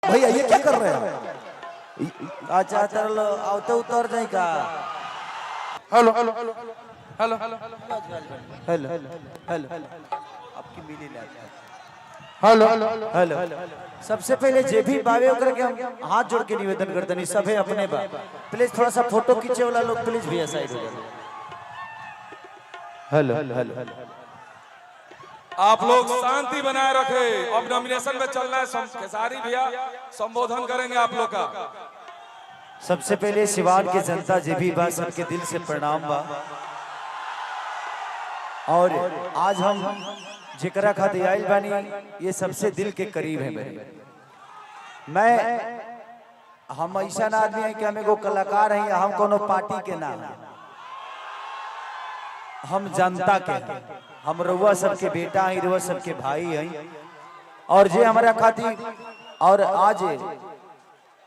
भैया ये क्या कर रहे हैं? अच्छा चलो आवते उतर जाए का। Hello hello hello hello hello hello आपकी मिली हेलो हेलो। सबसे पहले जे भी बावे ओकरा के हम हाथ जोड़ के निवेदन करतनी सभे अपने बा। प्लीज थोड़ा सा फोटो खींचे वाला लोग प्लीज भैया साइड हो जाए। हेलो हेलो आप लोग शांति बनाए रखे। अब नॉमिनेशन में चलना है। खेसारी भैया संबोधन करेंगे आप लोग का। सबसे पहले सिवान के जनता जे भी बा सबके दिल से प्रणाम बा। और आज हम जिकरा खातिर आइल बानी ये सबसे दिल के करीब है मेरे। मैं हम ऐसा ना आदमी है कि हम एगो कलाकार हैं या हम कोनो पार्टी के ना हैं। हम जनता के हैं। हम रउआ सबके बेटा हैं, रउआ सबके भाई हैं। और जे हमारा खातिर और आज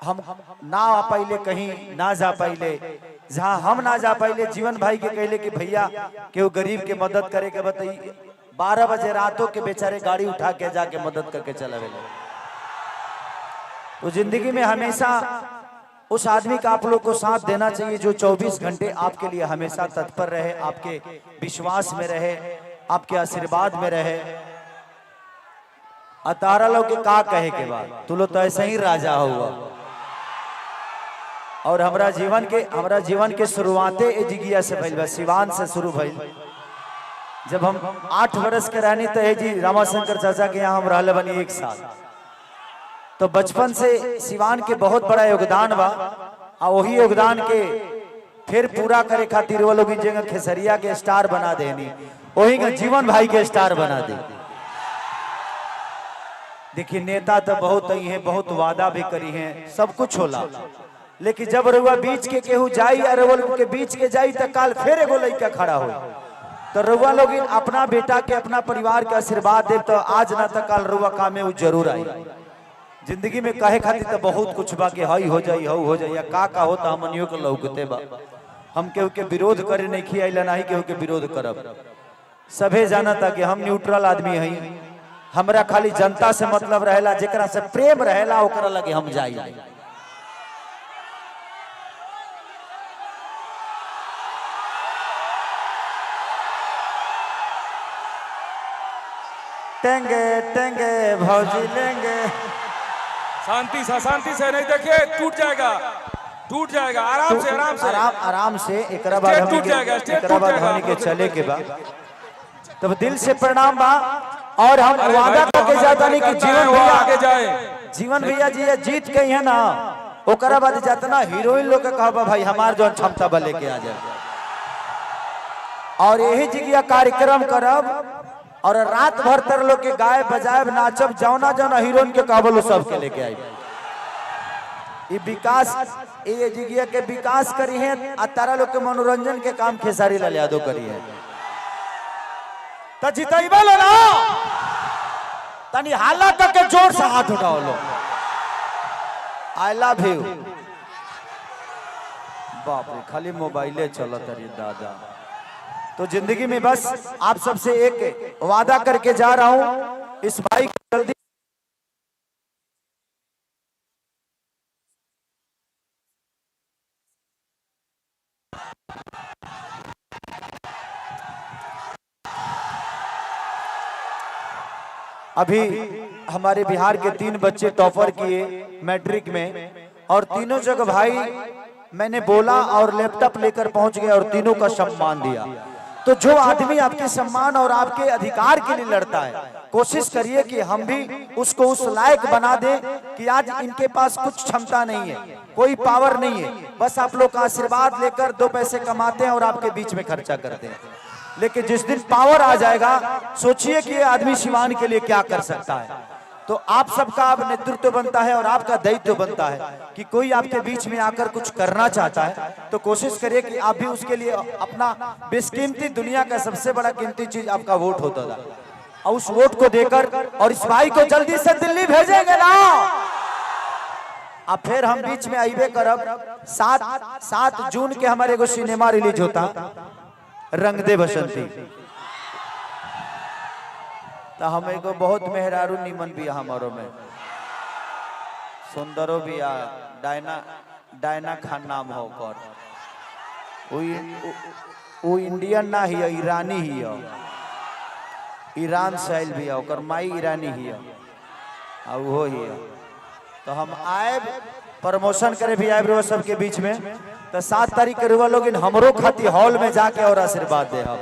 हम ना आ पाइले कहीं ना जा पाइले जहाँ हम ना जा पाइले जीवन भाई के कहले कि भैया केहू गरीब के मदद करे के बताइए 12 बजे रातों के बेचारे गाड़ी उठा के जाके मदद करके चला गए। तो जिंदगी में हमेशा उस आदमी का आप लोग को साथ देना चाहिए जो 24 घंटे आपके लिए हमेशा तत्पर रहे, आपके विश्वास में रहे, आपके आशीर्वाद में रहे। अतारा लोग के का कहे के बाद तू लोग तो ऐसे ही राजा हुआ। और हमारा जीवन के शुरुआते जिगिया से भइल बा, सिवान से शुरू भइल। जब हम 8 वर्ष के रहनी तो जी रामाशंकर चाचा के यहाँ हम रहले बनी 1 साल। तो बचपन से सिवान के बहुत बड़ा योगदान बा। और वही योगदान के फिर पूरा करे खातिर वो लोग जगह खेसरिया के स्टार बना देनी, वही का जीवन भाई के स्टार बना दे। देखिए नेता तो बहुत ही है, बहुत वादा भी करी है, सब कुछ होला। लेकिन जब रुआ बीच के केहू जाई और वो के बीच के जाई तो काल फिर एगो लड़का खड़ा हो। तो रुआ लोग अपना बेटा के अपना परिवार के आशीर्वाद दे तो आज ना तो काल रुआ काम में जरूर आई। जिंदगी में कहे खातिर तो बहुत कुछ बा कि हई हो जाई हो जाई या का होता हमनियों के लौकते बा। हम केहू के विरोध करे नहीं खियाइला नहीं केहू के विरोध करब। सभे जाना था कि हम न्यूट्रल आदमी हई। हमरा खाली जनता से मतलब रहेला, जेकरा से प्रेम रहेला ओकरा लगे हम जाई। टेंगे टेंगे भौजी लेंगे। शांति से नहीं, देखिए टूट जाएगा। आराम से एकरा बाद हमनी के चले के बाद तब दिल से प्रणाम बा। और हम वादा करके जाता नहीं कि जीवन भैया जी ये जीत गई है ना, ओकरा बाद जितना हीरोइन लोग के कहबा भाई हमार जो क्षमता बा लेके आ जाए। और यही जगह कार्यक्रम करब और रात भर तर लोग के गाय बजाए नाचब, जौना जौना हीरोइन के कहबलो सबके लेके आई। ये विकास ये जगह के विकास करी है आ तारा लोग के मनोरंजन के काम खेसारी लाल यादव करी है। तो जितैबा लो ना तनी हाला करके जोर से हाथ उठाओ लो। I love you. बाप रे खाली मोबाइले चलत रे दादा। तो जिंदगी में बस आप सबसे एक वादा करके जा रहा हूं, इस भाई को जल्दी अभी हमारे बिहार के 3 बच्चे टॉपर किए मैट्रिक में और तीनों जगह भाई मैंने बोला और लैपटॉप लेकर पहुंच गए और तीनों का सम्मान दिया। तो जो आदमी आपके सम्मान और आपके अधिकार के लिए लड़ता है कोशिश करिए कि हम भी उसको उस लायक बना दें कि आज इनके पास कुछ क्षमता नहीं है, कोई पावर नहीं है, बस आप लोग का आशीर्वाद लेकर 2 पैसे कमाते हैं और आपके बीच में खर्चा करते हैं। लेकिन जिस दिन पावर आ जाएगा सोचिए कि ये आदमी सिवान के लिए क्या कर सकता है। तो आप सबका अब नेतृत्व बनता है और आपका दायित्व बनता है कि कोई आपके बीच में आकर कुछ करना चाहता है तो कोशिश करिए कि आप भी उसके लिए अपना बेशकीमती दुनिया का सबसे बड़ा कीमती चीज आपका वोट होता था और उस वोट को देकर और इस भाई को जल्दी से दिल्ली भेजेंगे ना। अब फिर हम बीच में आइबे करब 7 जून के हमारे एगो सिनेमा रिलीज होता रंग दे बसंती। तो हम एगो बहुत मेहरारू निमन भी हमारो में सुंदरो भी आ डायना डायना खान नाम हो कर वो इंडियन ना ही है, ईरानी ही है। ईरान से आयल भी है, ओकर माई ईरानी ही है और वो ही है। तो हम आए प्रमोशन करे भी आए रहो सबके बीच में। तो 7 तारीख के रुआ लोग हमरो खाती हॉल में जाके और आशीर्वाद दे। हम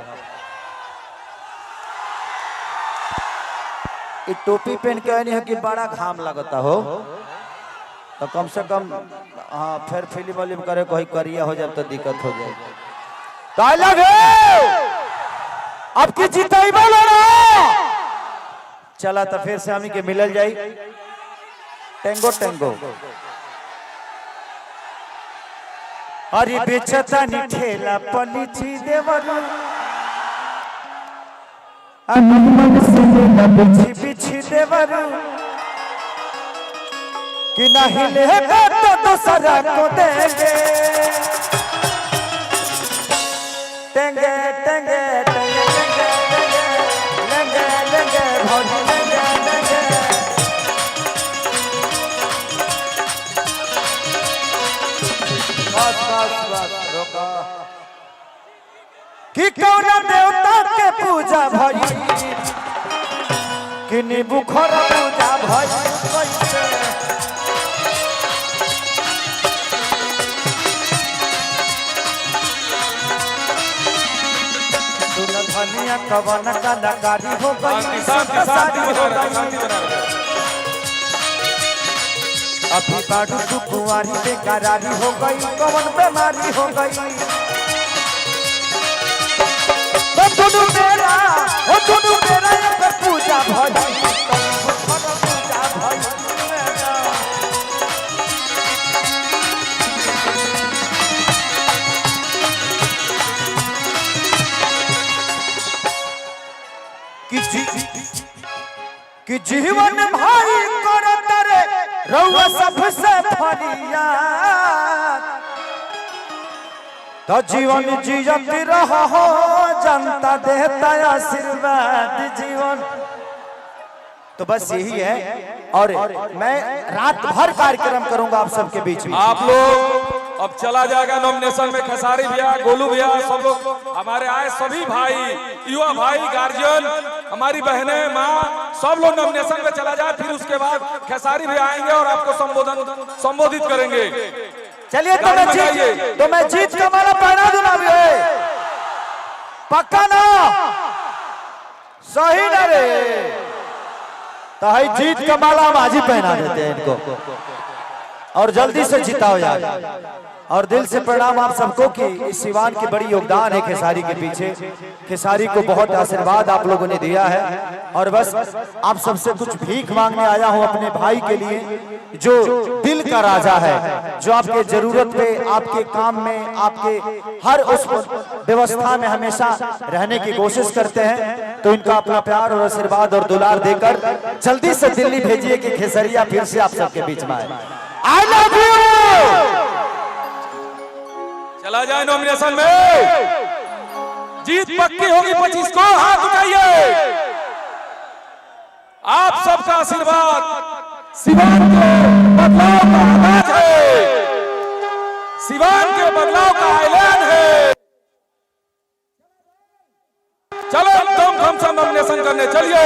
टोपी पहन के नहीं है कि बड़ा घाम लगता हो, तो कम से कम हाँ फिर फिल्म वॉल्यूम करे कोई करिया हो जाए तो दिक्कत हो जाए। तो आई लव यू। अब की जीताई बोलो ना। चला तो फिर से हमी के मिलल जाई टेंगो टेंगो। अरे बेचता नी ठेला पलीची देवर मन से लेना बिछी बिछी देवर कि नहीं लेगा तो दूसरा को देंगे। टेंगे टेंगे टेंगे टेंगे लेंगे लेंगे भौजी लेंगे लेंगे। बस बस बस रोका कि कौन देवता के पूजा भई कि नींबू खोरा पूजा भई कैसे। धनिया कवन का नकारी हो गई अभी बाडू तू कुंवारी बेकरारी हो गई कवन बीमारी हो गई। दोनों मेरा एक पूजा भई पूजा भई। कि जीवन भाई करत रे रउआ सबसे फरियाद। तो जीवन जियत रहा हो जनता देता आशीर्वाद जीवन। तो बस यही है और मैं रात भर कार्यक्रम करूंगा आप सबके बीच में। आप लोग अब चला जाएगा नॉमिनेशन में खेसारी भैया, गोलू भैया, सब लोग हमारे आए सभी भाई, युवा भाई, गार्जियन, हमारी बहनें, माँ, सब लोग नॉमिनेशन में चला जाए। फिर उसके बाद खेसारी भैया आएंगे और आपको संबोधित करेंगे। चलिए तो मैं जीत का माला पहना दूंगा भी पक्का ना सही ना रे। तो है जीत का माला हम आज ही पहना देते हैं इनको और जल्दी से जीता हो जाए। और दिल से प्रणाम आप सबको कि इस सिवान की बड़ी योगदान है खेसारी के पीछे। खेसारी को बहुत आशीर्वाद आप लोगों ने दिया है और बस आप सबसे कुछ भीख मांगने आया हूं अपने भाई के लिए जो दिल का राजा है, जो आपके जरूरत पे, आपके काम में, आपके हर उस व्यवस्था में हमेशा रहने की कोशिश करते हैं। तो इनका अपना प्यार और आशीर्वाद और दुलार देकर जल्दी से दिल्ली भेजिए कि खेसरिया फिर से आप सबके बीच में आए। I love you. चला जाए नॉमिनेशन में। जीत पक्की होगी 25 को। हाथ उठाइए। आप सबका आशीर्वाद सिवान के बदलाव का आवाज है, सिवान के बदलाव का ऐलान है। चलो तुम हम सब नॉमिनेशन करने चलिए।